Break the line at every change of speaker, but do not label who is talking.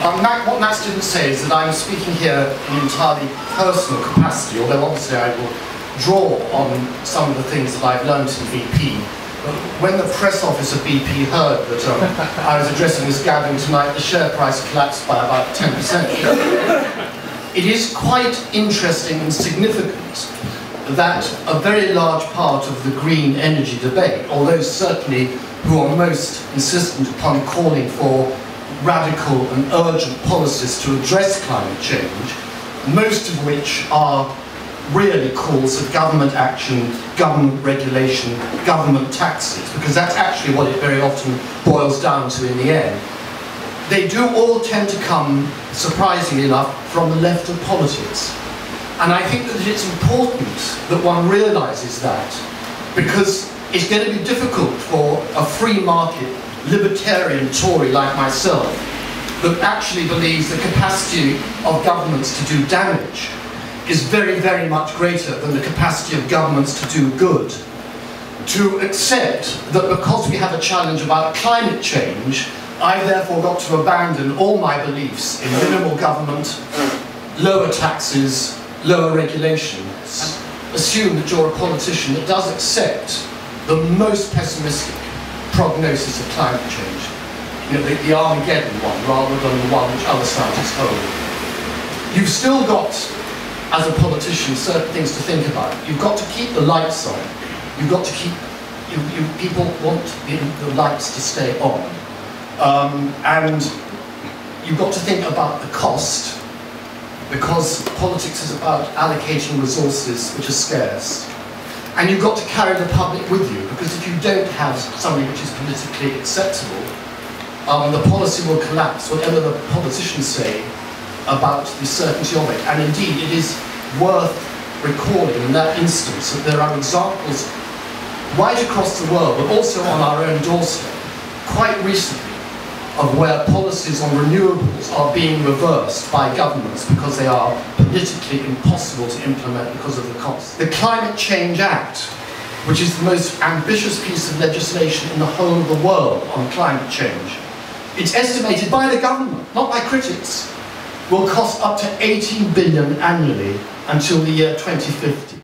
What Max didn't say is that I'm speaking here in entirely personal capacity, although obviously I will draw on some of the things that I've learned in BP. When the press office of BP heard that I was addressing this gathering tonight, the share price collapsed by about 10%. It is quite interesting and significant that a very large part of the green energy debate, or those certainly who are most insistent upon calling for radical and urgent policies to address climate change, most of which are really calls of government action, government regulation, government taxes, because that's actually what it very often boils down to in the end. They do all tend to come, surprisingly enough, from the left of politics. And I think that it's important that one realises that, because it's going to be difficult for a free market, libertarian Tory like myself, that actually believes the capacity of governments to do damage is very, very much greater than the capacity of governments to do good, to accept that because we have a challenge about climate change, I've therefore got to abandon all my beliefs in minimal government, lower taxes, lower regulation, assume that you're a politician that does accept the most pessimistic prognosis of climate change, you know, the Armageddon one, rather than the one which other scientists hold. You've still got, as a politician, certain things to think about. You've got to keep the lights on. You've got to keep, people want the lights to stay on. And you've got to think about the cost, because politics is about allocating resources which are scarce. And you've got to carry the public with you, because if you don't have something which is politically acceptable, the policy will collapse, whatever the politicians say about the certainty of it. And indeed, it is worth recalling in that instance that there are examples right across the world, but also on our own doorstep, quite recently, of where policies on renewables are being reversed by governments because they are politically impossible to implement because of the cost. The Climate Change Act, which is the most ambitious piece of legislation in the whole of the world on climate change, it's estimated by the government, not by critics, will cost up to 18 billion annually until the year 2050.